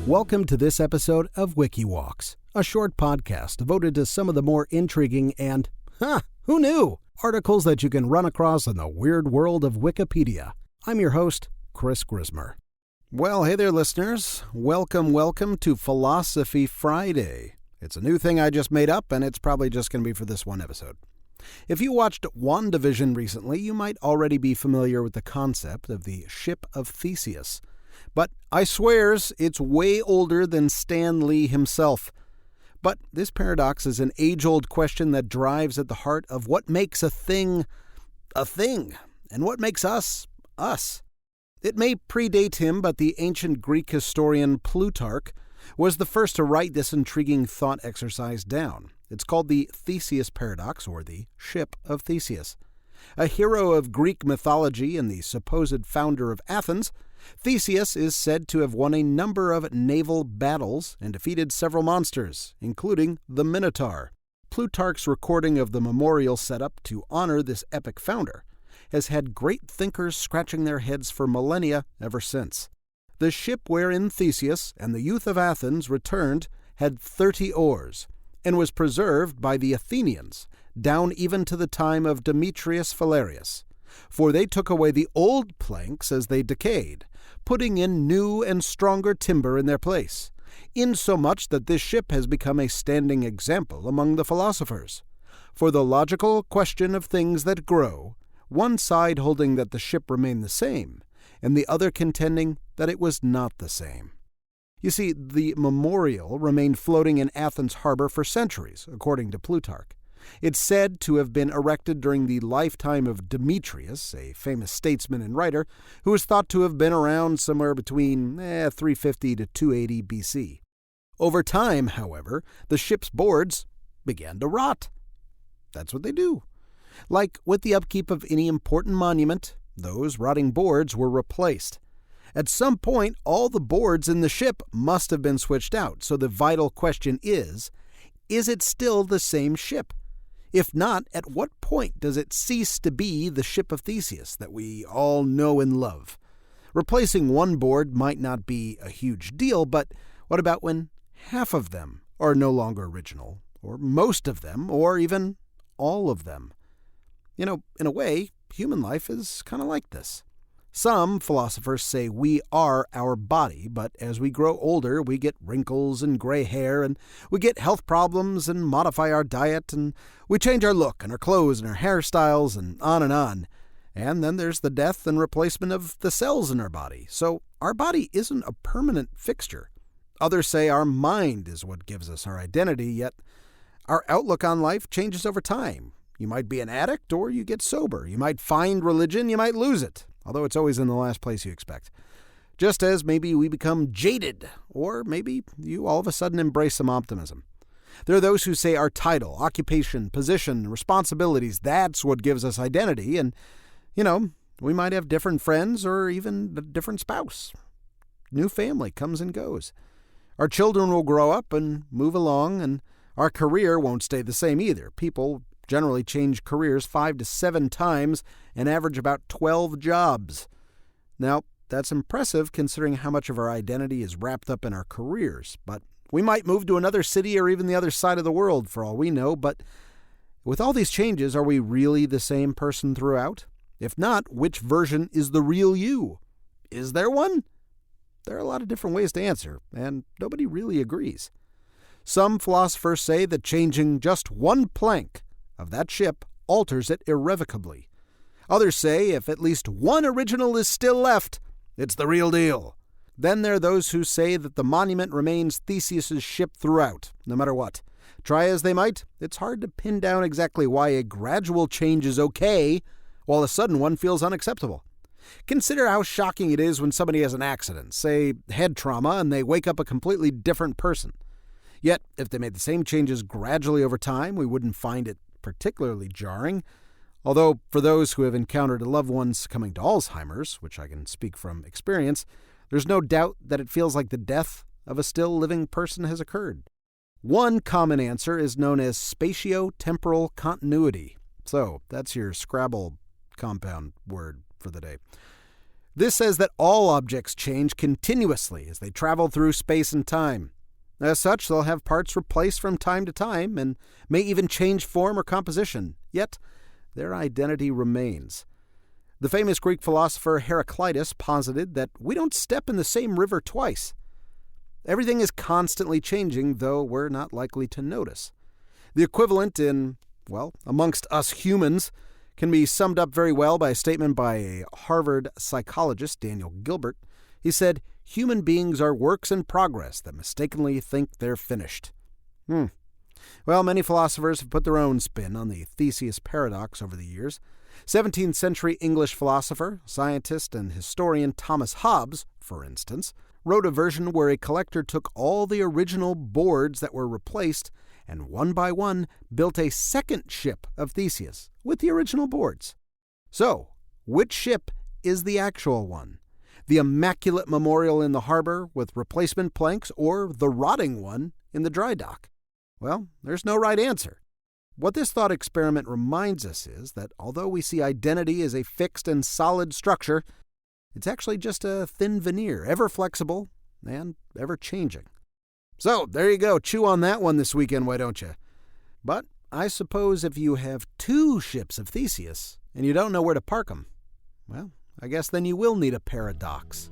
Welcome to this episode of Wiki Walks, a short podcast devoted to some of the more intriguing and, who knew, articles that you can run across in the weird world of Wikipedia. I'm your host, Chris Grismer. Well, hey there, listeners. Welcome to Philosophy Friday. It's a new thing I just made up, and it's probably just going to be for this one episode. If you watched WandaVision recently, you might already be familiar with the concept of the Ship of Theseus. But I swears it's way older than Stan Lee himself. But this paradox is an age-old question that drives at the heart of what makes a thing, and what makes us. It may predate him, but the ancient Greek historian Plutarch was the first to write this intriguing thought exercise down. It's called the Theseus paradox, or the Ship of Theseus. A hero of Greek mythology and the supposed founder of Athens, Theseus is said to have won a number of naval battles and defeated several monsters, including the Minotaur. Plutarch's recording of the memorial set up to honor this epic founder has had great thinkers scratching their heads for millennia ever since. The ship wherein Theseus and the youth of Athens returned had 30 oars, and was preserved by the Athenians, down even to the time of Demetrius Phalereus. For they took away the old planks as they decayed, putting in new and stronger timber in their place, insomuch that this ship has become a standing example among the philosophers. For the logical question of things that grow, one side holding that the ship remained the same, and the other contending that it was not the same. You see, the memorial remained floating in Athens harbor for centuries, according to Plutarch. It's said to have been erected during the lifetime of Demetrius, a famous statesman and writer, who is thought to have been around somewhere between 350 to 280 BC. Over time, however, the ship's boards began to rot. That's what they do. Like with the upkeep of any important monument, those rotting boards were replaced. At some point, all the boards in the ship must have been switched out, so the vital question is it still the same ship? If not, at what point does it cease to be the Ship of Theseus that we all know and love? Replacing one board might not be a huge deal, but what about when half of them are no longer original, or most of them, or even all of them? In a way, human life is kind of like this. Some philosophers say we are our body, but as we grow older, we get wrinkles and gray hair, and we get health problems and modify our diet, and we change our look and our clothes and our hairstyles and on and on. And then there's the death and replacement of the cells in our body. So our body isn't a permanent fixture. Others say our mind is what gives us our identity, yet our outlook on life changes over time. You might be an addict or you get sober. You might find religion, you might lose it, although it's always in the last place you expect. Just as maybe we become jaded, or maybe you all of a sudden embrace some optimism. There are those who say our title, occupation, position, responsibilities, that's what gives us identity, and, we might have different friends or even a different spouse. New family comes and goes. Our children will grow up and move along, and our career won't stay the same either. People generally change careers 5 to 7 times and average about 12 jobs. Now, that's impressive considering how much of our identity is wrapped up in our careers, but we might move to another city or even the other side of the world for all we know, but with all these changes, are we really the same person throughout? If not, which version is the real you? Is there one? There are a lot of different ways to answer, and nobody really agrees. Some philosophers say that changing just one plank of that ship alters it irrevocably. Others say if at least one original is still left, it's the real deal. Then there are those who say that the monument remains Theseus's ship throughout, no matter what. Try as they might, it's hard to pin down exactly why a gradual change is okay, while a sudden one feels unacceptable. Consider how shocking it is when somebody has an accident, say head trauma, and they wake up a completely different person. Yet, if they made the same changes gradually over time, we wouldn't find it particularly jarring, although for those who have encountered loved ones succumbing to Alzheimer's, which I can speak from experience, there's no doubt that it feels like the death of a still living person has occurred. One common answer is known as spatio-temporal continuity. So that's your Scrabble compound word for the day. This says that all objects change continuously as they travel through space and time. As such, they'll have parts replaced from time to time and may even change form or composition, yet their identity remains. The famous Greek philosopher Heraclitus posited that we don't step in the same river twice. Everything is constantly changing, though we're not likely to notice. The equivalent amongst us humans can be summed up very well by a statement by a Harvard psychologist, Daniel Gilbert. He said, "Human beings are works in progress that mistakenly think they're finished." Well, many philosophers have put their own spin on the Theseus paradox over the years. 17th century English philosopher, scientist, and historian Thomas Hobbes, for instance, wrote a version where a collector took all the original boards that were replaced and one by one built a second ship of Theseus with the original boards. So, which ship is the actual one? The immaculate memorial in the harbor with replacement planks, or the rotting one in the dry dock? Well, there's no right answer. What this thought experiment reminds us is that although we see identity as a fixed and solid structure, it's actually just a thin veneer, ever flexible and ever changing. So, there you go. Chew on that one this weekend, why don't you? But I suppose if you have two ships of Theseus and you don't know where to park them, well, I guess then you will need a paradox.